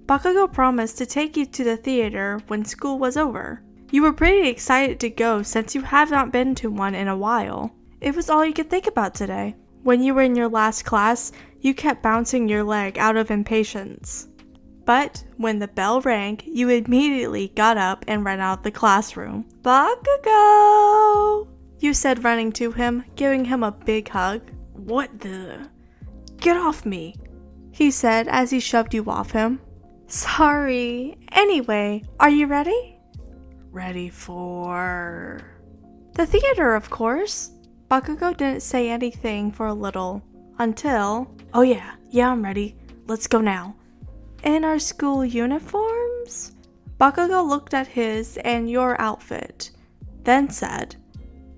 Bakugo promised to take you to the theater when school was over. You were pretty excited to go since you have not been to one in a while. It was all you could think about today. When you were in your last class, you kept bouncing your leg out of impatience. But when the bell rang, you immediately got up and ran out of the classroom. Bakugo! You said, running to him, giving him a big hug. What the? Get off me, he said as he shoved you off him. Sorry. Anyway, are you ready? Ready for... the theater, of course. Bakugo didn't say anything for a little, until... Oh yeah, I'm ready. Let's go now. In our school uniforms? Bakugo looked at his and your outfit, then said,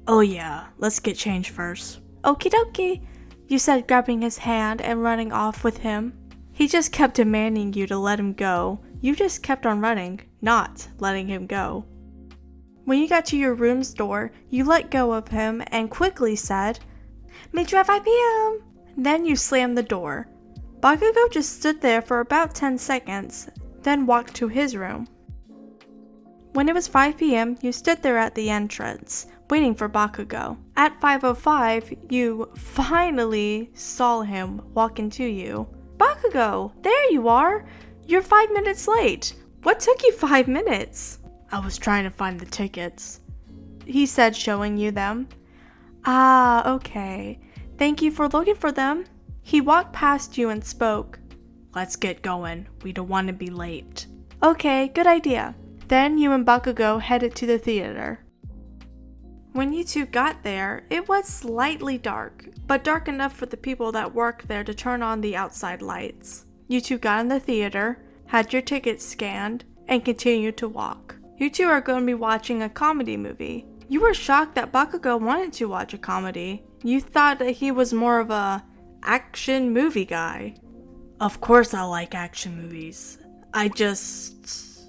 Oh yeah, let's get changed first. Okie dokie, you said, grabbing his hand and running off with him. He just kept demanding you to let him go. You just kept on running, not letting him go. When you got to your room's door, you let go of him and quickly said, Meet you at 5 p.m. Then you slammed the door. Bakugo just stood there for about 10 seconds, then walked to his room. When it was 5 p.m., you stood there at the entrance, waiting for Bakugo. At 5:05, you finally saw him walk into you. Bakugo, there you are! You're 5 minutes late. What took you 5 minutes? I was trying to find the tickets, he said, showing you them. Ah, okay. Thank you for looking for them. He walked past you and spoke. Let's get going. We don't want to be late. Okay, good idea. Then you and Bakugo headed to the theater. When you two got there, it was slightly dark, but dark enough for the people that worked there to turn on the outside lights. You two got in the theater, had your tickets scanned, and continued to walk. You two are going to be watching a comedy movie. You were shocked that Bakugo wanted to watch a comedy. You thought that he was more of a action movie guy. Of course I like action movies. I just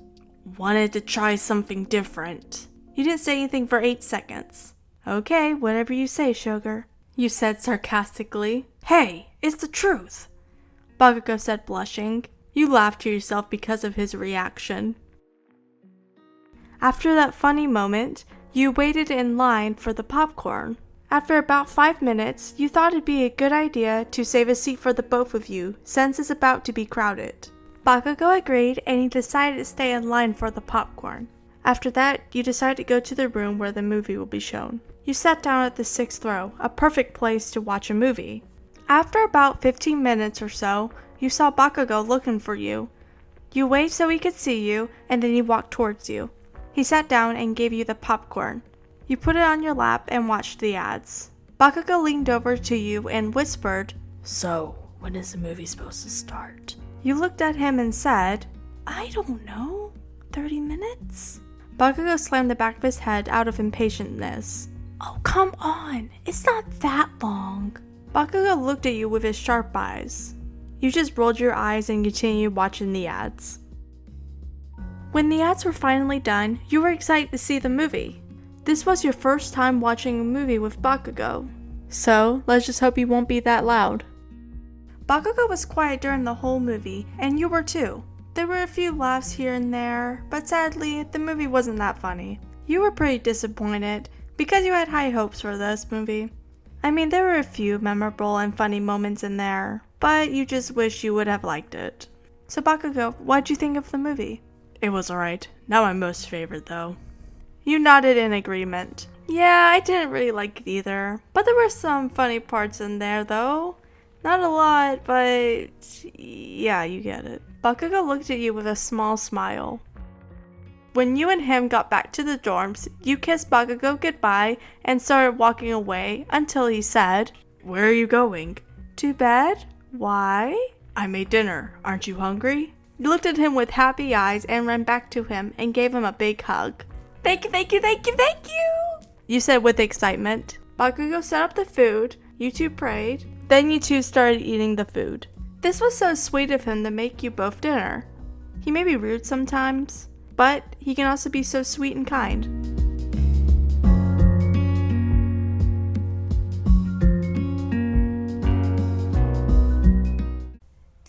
wanted to try something different. You didn't say anything for 8 seconds. Okay, whatever you say, sugar, you said sarcastically. Hey, it's the truth, Bakugo said, blushing. You laughed to yourself because of his reaction. After that funny moment, you waited in line for the popcorn. After about 5 minutes, you thought it'd be a good idea to save a seat for the both of you, since it's about to be crowded. Bakugo agreed, and he decided to stay in line for the popcorn. After that, you decided to go to the room where the movie will be shown. You sat down at the 6th row, a perfect place to watch a movie. After about 15 minutes or so, you saw Bakugo looking for you. You waved so he could see you, and then he walked towards you. He sat down and gave you the popcorn. You put it on your lap and watched the ads. Bakugo leaned over to you and whispered, So, when is the movie supposed to start? You looked at him and said, I don't know, 30 minutes? Bakugo slammed the back of his head out of impatientness. Oh, come on, it's not that long. Bakugo looked at you with his sharp eyes. You just rolled your eyes and continued watching the ads. When the ads were finally done, you were excited to see the movie. This was your first time watching a movie with Bakugo, so let's just hope he won't be that loud. Bakugo was quiet during the whole movie, and you were too. There were a few laughs here and there, but sadly, the movie wasn't that funny. You were pretty disappointed, because you had high hopes for this movie. I mean, there were a few memorable and funny moments in there, but you just wish you would have liked it. So Bakugo, what'd you think of the movie? It was alright. Not my most favorite though. You nodded in agreement. Yeah, I didn't really like it either, but there were some funny parts in there though. Not a lot, but yeah, you get it. Bakugo looked at you with a small smile. When you and him got back to the dorms, you kissed Bakugo goodbye and started walking away until he said, Where are you going? To bed? Why? I made dinner. Aren't you hungry? You looked at him with happy eyes and ran back to him and gave him a big hug. Thank you, thank you, thank you, thank you! You said with excitement. Bakugo set up the food, you two prayed, then you two started eating the food. This was so sweet of him to make you both dinner. He may be rude sometimes, but he can also be so sweet and kind.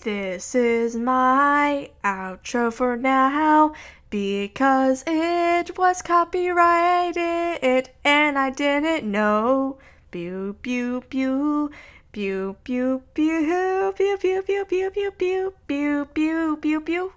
This is my outro for now, because it was copyrighted and I didn't know. Pew pew pew pew pew pew pew pew pew pew pew pew pew pew pew pew.